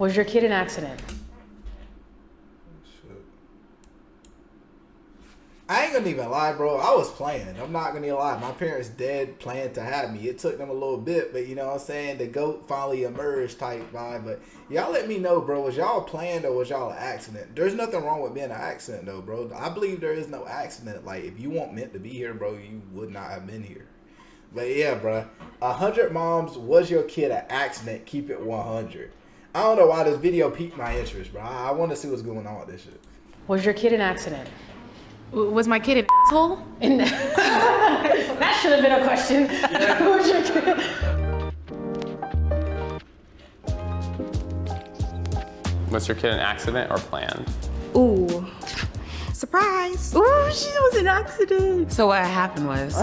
Was your kid an accident? Shit. I ain't gonna even lie, bro. I was playing. I'm not gonna lie. My parents dead planned to have me. It took them a little bit, but you know what I'm saying? The GOAT finally emerged type vibe. But y'all let me know, bro. Was y'all planned or was y'all an accident? There's nothing wrong with being an accident, though, bro. I believe there is no accident. Like, if you weren't meant to be here, bro, you would not have been here. But yeah, bro. 100 moms, was your kid an accident? Keep it 100. I don't know why this video piqued my interest, bro. I want to see what's going on with this shit. Was your kid an accident? Was my kid an asshole? And that should have been a question. Was your kid? Was your kid an accident or planned? Ooh. Surprise. Ooh, she was an accident. So what happened was...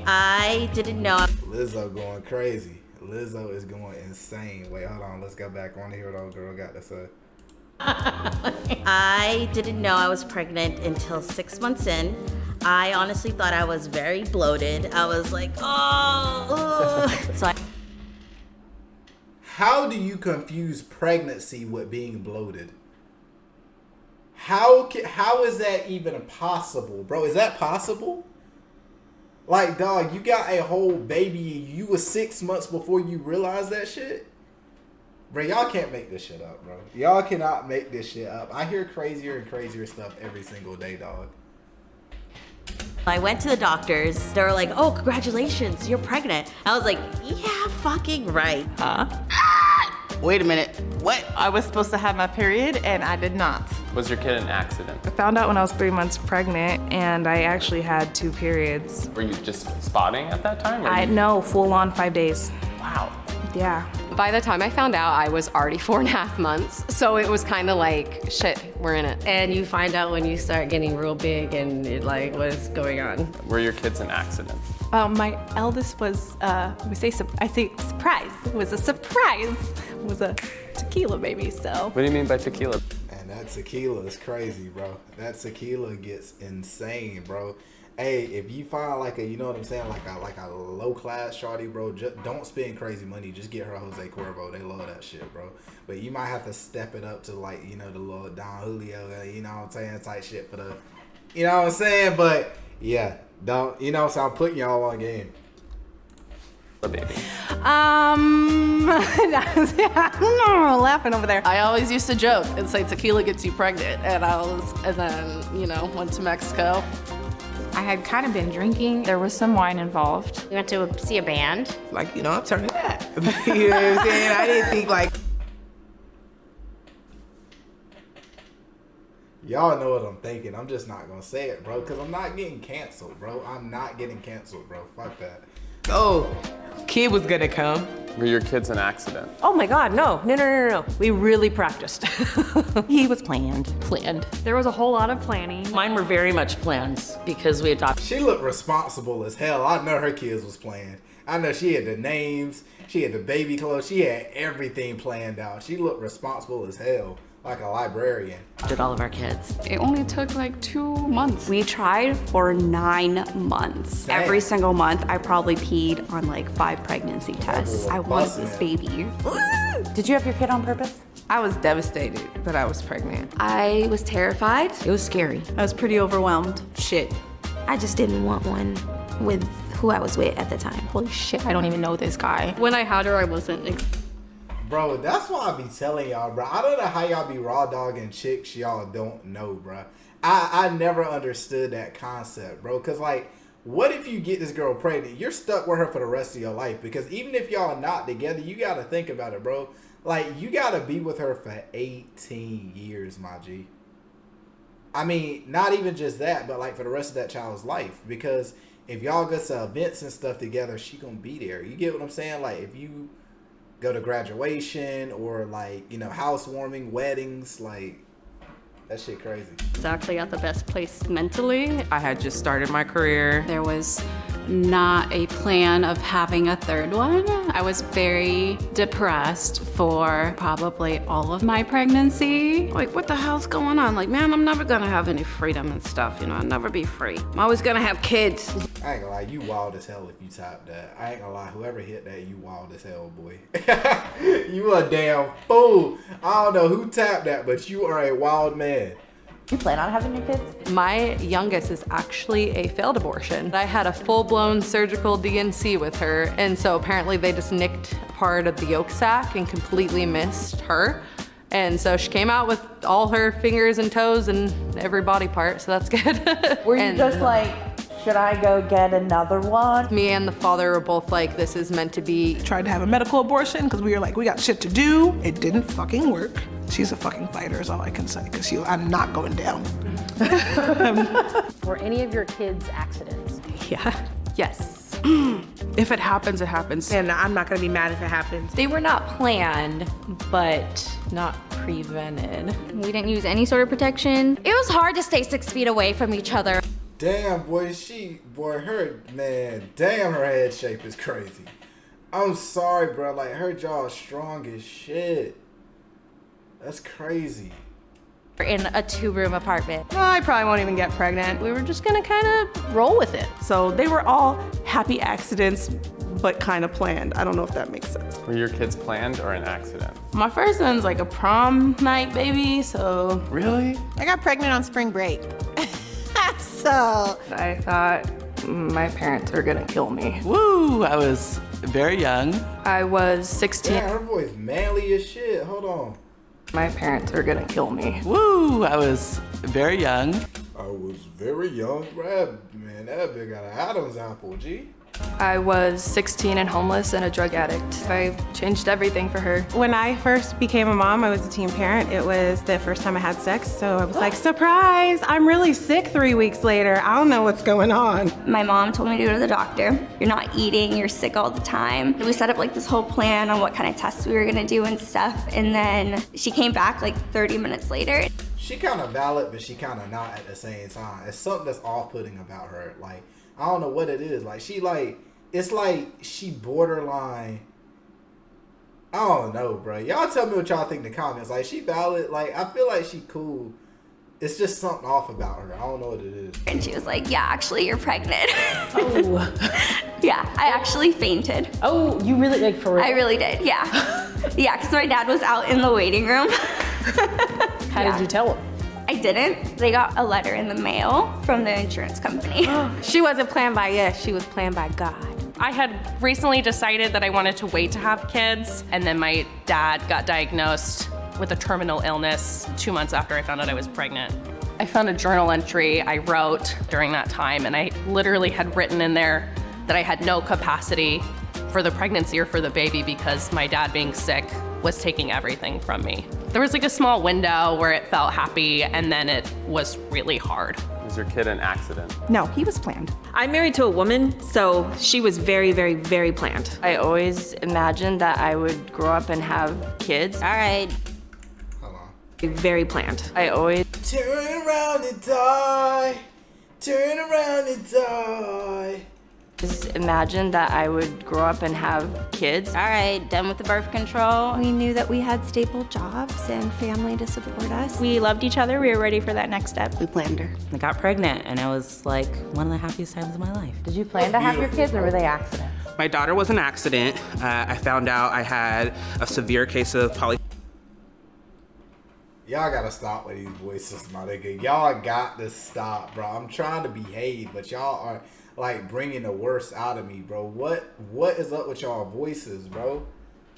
I didn't know. Lizzo going crazy. Lizzo is going insane. Wait, hold on. Let's go back. I want to hear what old girl got to say. I didn't know I was pregnant until 6 months in. I honestly thought I was very bloated. I was like, oh. How do you confuse pregnancy with being bloated? How is that even possible, bro? Is that possible? Like, dog, you got a whole baby. You was 6 months before you realized that shit? Bro, y'all can't make this shit up, bro. Y'all cannot make this shit up. I hear crazier and crazier stuff every single day, dog. I went to the doctors. They were like, oh, congratulations, you're pregnant. I was like, yeah, fucking right. Huh? Wait a minute. What? I was supposed to have my period and I did not. Was your kid an accident? I found out when I was 3 months pregnant and I actually had 2 periods. Were you just spotting at that time? Or No, full on 5 days. Wow. Yeah. By the time I found out, I was already 4.5 months. So it was kind of like, shit, we're in it. And you find out when you start getting real big and it, like, what is going on? Were your kids an accident? My eldest was, I say surprise. It was a surprise. It was a tequila baby, so. What do you mean by tequila? And that tequila is crazy, bro. That tequila gets insane, bro. Hey, if you find like a, you know what I'm saying, like a low class shawty, bro, just don't spend crazy money. Just get her Jose Cuervo. They love that shit, bro. But you might have to step it up to like, you know, the little Don Julio, you know what I'm saying, type shit for the, you know what I'm saying. But yeah, don't, you know, so I'm putting y'all on game. Baby. I'm laughing over there. I always used to joke and say tequila gets you pregnant, and then, you know, went to Mexico. I had kind of been drinking. There was some wine involved. We went to see a band. Like, you know, I'm turning that. You know what I'm saying? I didn't think like... Y'all know what I'm thinking. I'm just not going to say it, bro, because I'm not getting canceled, bro. I'm not getting canceled, bro. Fuck that. Oh, kid was gonna come. Were your kids an accident? Oh my God, no. We really practiced. He was planned. There was a whole lot of planning. Mine were very much planned because we adopted. She looked responsible as hell. I know her kids was planned. I know she had the names. She had the baby clothes. She had everything planned out. She looked responsible as hell. Like a librarian. Did all of our kids. It only took like 2 months. We tried for 9 months. Dang. Every single month, I probably peed on like 5 pregnancy tests. I wanted this baby. Did you have your kid on purpose? I was devastated that I was pregnant. I was terrified. It was scary. I was pretty overwhelmed. Shit. I just didn't want one with who I was with at the time. Holy shit, I don't even know this guy. When I had her, I wasn't. Bro, that's why I be telling y'all, bro. I don't know how y'all be raw dogging chicks y'all don't know, bro. I never understood that concept, bro. Because, like, what if you get this girl pregnant? You're stuck with her for the rest of your life. Because even if y'all not together, you got to think about it, bro. Like, you got to be with her for 18 years, my G. I mean, not even just that, but, like, for the rest of that child's life. Because if y'all go to events and stuff together, she going to be there. You get what I'm saying? Like, if you go to graduation or like, you know, housewarming, weddings, like that shit crazy. It's actually at the best place mentally. I had just started my career. There was not a plan of having a third one. I was very depressed for probably all of my pregnancy. Like, what the hell's going on? Like, man, I'm never gonna have any freedom and stuff, you know, I'll never be free. I'm always gonna have kids. I ain't gonna lie, you wild as hell if you tap that. I ain't gonna lie, whoever hit that, you wild as hell, boy. You a damn fool. I don't know who tapped that, but you are a wild man. You plan on having your kids? My youngest is actually a failed abortion. I had a full-blown surgical DNC with her, and so apparently they just nicked part of the yolk sac and completely missed her. And so she came out with all her fingers and toes and every body part, so that's good. Were you just like, should I go get another one? Me and the father were both like, this is meant to be. Tried to have a medical abortion because we were like, we got shit to do. It didn't fucking work. She's a fucking fighter is all I can say, because I'm not going down. Were any of your kids accidents? Yeah. Yes. If it happens, it happens. And I'm not gonna be mad if it happens. They were not planned, but not prevented. We didn't use any sort of protection. It was hard to stay 6 feet away from each other. Damn, boy, damn, her head shape is crazy. I'm sorry, bro. Like, her jaw is strong as shit. That's crazy. We're in a 2-room apartment. Well, I probably won't even get pregnant. We were just gonna kind of roll with it. So they were all happy accidents, but kind of planned. I don't know if that makes sense. Were your kids planned or an accident? My first one's like a prom night baby, so. Really? I got pregnant on spring break. So. I thought my parents were gonna kill me. Woo! I was very young. I was 16. Yeah, her voice manly as shit. Hold on. My parents were gonna kill me. Woo! I was very young. I was very young, bro. Man, that bitch got an Adam's apple, G. I was 16 and homeless and a drug addict. I changed everything for her. When I first became a mom, I was a teen parent. It was the first time I had sex, so I was like, surprise, I'm really sick 3 weeks later. I don't know what's going on. My mom told me to go to the doctor. You're not eating, you're sick all the time. We set up like this whole plan on what kind of tests we were gonna do and stuff, and then she came back like 30 minutes later. She kind of valid, but she kind of not at the same time. It's something that's off-putting about her. Like, I don't know what it is. Like, it's like she borderline. I don't know, bro. Y'all tell me what y'all think in the comments. Like, she valid. Like, I feel like she cool. It's just something off about her. I don't know what it is. And she was like, yeah, actually, you're pregnant. Oh. Yeah, I actually fainted. Oh, you really, like, for real? I really did, yeah. Yeah, because my dad was out in the waiting room. How did you tell him? I didn't. They got a letter in the mail from the insurance company. She wasn't planned by us, she was planned by God. I had recently decided that I wanted to wait to have kids, and then my dad got diagnosed with a terminal illness 2 months after I found out I was pregnant. I found a journal entry I wrote during that time, and I literally had written in there that I had no capacity for the pregnancy or for the baby because my dad being sick was taking everything from me. There was like a small window where it felt happy, and then it was really hard. Was your kid an accident? No, he was planned. I'm married to a woman, so she was very, very, very planned. I always imagined that I would grow up and have kids. All right. Hold on. Very planned. I always Turn around and die. Turn around and die. imagined that I would grow up and have kids. All right, done with the birth control. We knew that we had stable jobs and family to support us. We loved each other. We were ready for that next step. We planned her. I got pregnant, and it was like one of the happiest times of my life. Did you plan to have your kids, or were they accidents? My daughter was an accident. I found out I had a severe case of Y'all gotta stop with these voices, my nigga. Y'all got to stop, bro. I'm trying to behave, but y'all are like bringing the worst out of me, bro. What is up with y'all voices, bro?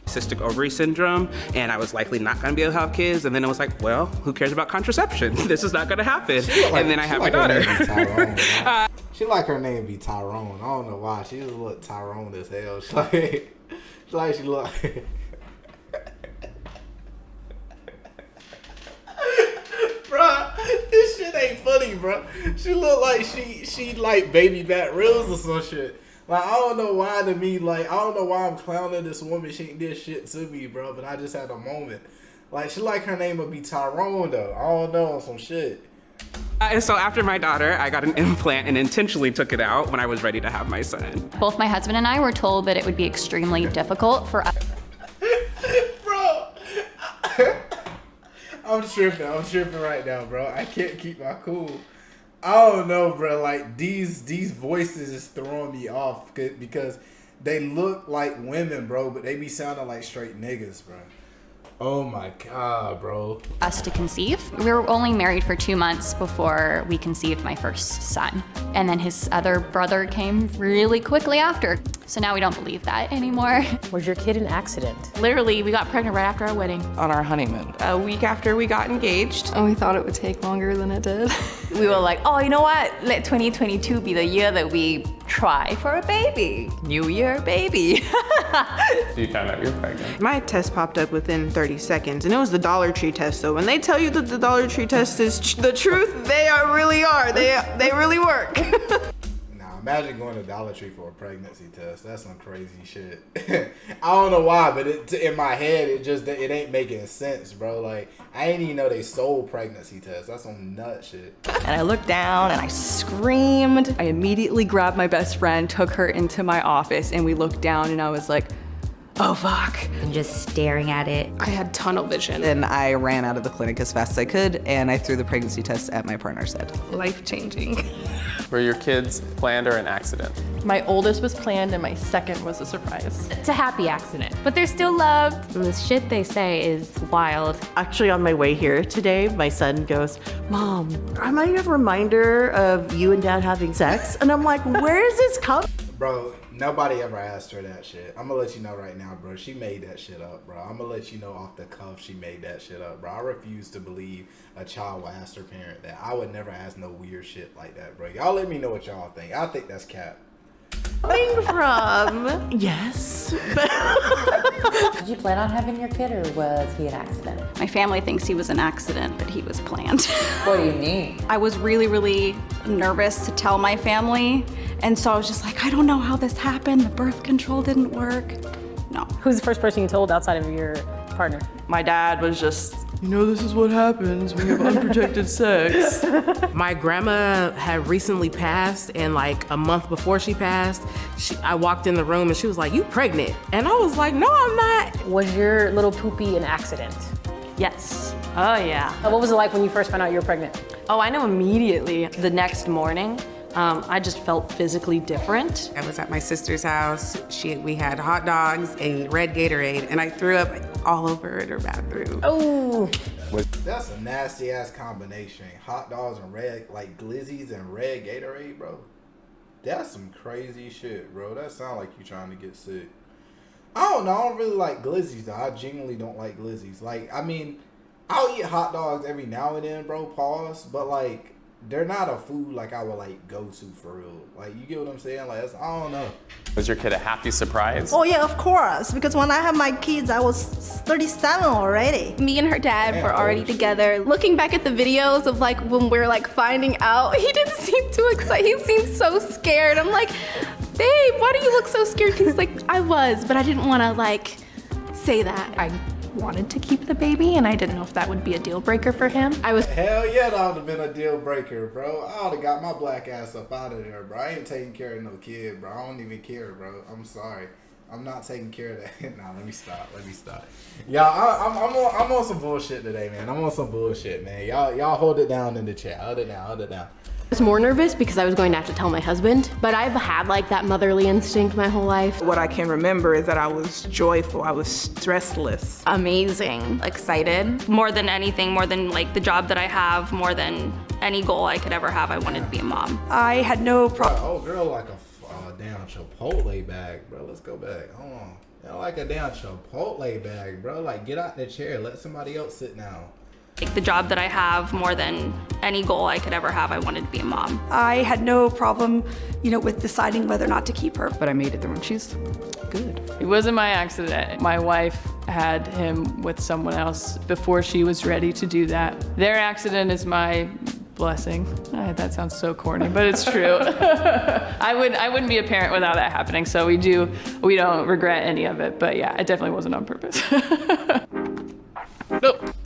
Cystic ovary syndrome, and I was likely not going to be able to have kids. And then it was like, well, who cares about contraception? This is not going to happen. And then I have my daughter. She like her name be Tyrone. I don't know why. She just look Tyrone as hell. She look. Bruh, this shit ain't funny, bruh. She look like she like baby back reels or some shit. Like, I don't know why to me, like, I don't know why I'm clowning this woman. She ain't did shit to me, bro, but I just had a moment. Like, she like her name would be Tyrone, though. I don't know, some shit. So after my daughter, I got an implant and intentionally took it out when I was ready to have my son. Both my husband and I were told that it would be extremely difficult for us. Bro, I'm tripping right now, bro. I can't keep my cool. I don't know, bro. Like these voices is throwing me off because they look like women, bro, but they be sounding like straight niggas, bro. Oh my God, bro. Us to conceive. We were only married for 2 months before we conceived my first son. And then his other brother came really quickly after. So now we don't believe that anymore. Was your kid an accident? Literally, we got pregnant right after our wedding. On our honeymoon. A week after we got engaged. And we thought it would take longer than it did. We were like, oh, you know what? Let 2022 be the year that we try for a baby. New year, baby. So you found out you're pregnant. My test popped up within 30 seconds, and it was the Dollar Tree test. So when they tell you that the Dollar Tree test is the truth, they really are. They really work. Nah, imagine going to Dollar Tree for a pregnancy test. That's some crazy shit. I don't know why, but in my head, it ain't making sense, bro. Like, I didn't even know they sold pregnancy tests. That's some nut shit. And I looked down and I screamed. I immediately grabbed my best friend, took her into my office, and we looked down and I was like, oh fuck. And just staring at it. I had tunnel vision. And I ran out of the clinic as fast as I could, and I threw the pregnancy test at my partner's head. Life-changing. Were your kids planned or an accident? My oldest was planned and my second was a surprise. It's a happy accident, but they're still loved. And the shit they say is wild. Actually, on my way here today, my son goes, Mom, am I a reminder of you and Dad having sex? And I'm like, where is this coming? Bro, nobody ever asked her that shit. I'm gonna let you know right now, bro. She made that shit up, bro. I'm gonna let you know off the cuff she made that shit up, bro. I refuse to believe a child will ask their parent that. I would never ask no weird shit like that, bro. Y'all let me know what y'all think. I think that's cap. Coming from? Yes. Did you plan on having your kid or was he an accident? My family thinks he was an accident, but he was planned. What do you mean? I was really, really nervous to tell my family. And so I was just like, I don't know how this happened. The birth control didn't work. No. Who's the first person you told outside of your partner? My dad was just, you know, this is what happens when you have unprotected sex. My grandma had recently passed, and like a month before she passed, I walked in the room and she was like, you pregnant? And I was like, no, I'm not. Was your little poopy an accident? Yes. Oh yeah. What was it like when you first found out you were pregnant? Oh, I know immediately. The next morning, I just felt physically different. I was at my sister's house. We had hot dogs and red Gatorade, and I threw up all over in her bathroom. Oh. That's a nasty ass combination. Hot dogs and red, like glizzies and red Gatorade, bro. That's some crazy shit, bro. That sound like you trying to get sick. I don't know. I don't really like glizzies, though. I genuinely don't like glizzies. Like, I mean, I'll eat hot dogs every now and then, bro. Pause. But like, they're not a food like I would like go to for real. Like, you get what I'm saying? Like, I don't know. Was your kid a happy surprise? Oh yeah, of course. Because when I had my kids, I was 37 already. Me and her dad were already together. Looking back at the videos of like when we're like finding out, he didn't seem too excited. He seemed so scared. I'm like, babe, why do you look so scared? He's like, I was, but I didn't want to like say that. I wanted to keep the baby and I didn't know if that would be a deal breaker for him. Hell yeah, that would have been a deal breaker, bro. I would have got my black ass up out of there, bro. I ain't taking care of no kid, bro. I don't even care, bro. I'm sorry. I'm not taking care of that. Nah, let me stop. Y'all, I'm on some bullshit today, man. I'm on some bullshit, man. Y'all hold it down in the chat. Hold it down. I was more nervous because I was going to have to tell my husband, but I've had like that motherly instinct my whole life. What I can remember is that I was joyful, I was stressless. Amazing, excited. More than anything, more than like the job that I have, more than any goal I could ever have, I wanted to be a mom. I had no problem. Oh, girl, like a damn Chipotle bag, bro. Let's go back. Hold on. Like a damn Chipotle bag, bro. Like, get out the chair. Let somebody else sit down. Like the job that I have, more than any goal I could ever have, I wanted to be a mom. I had no problem, with deciding whether or not to keep her. But I made it through and she's good. It wasn't my accident. My wife had him with someone else before she was ready to do that. Their accident is my blessing. That sounds so corny, but it's true. I wouldn't be a parent without that happening, so we don't regret any of it, but yeah, it definitely wasn't on purpose.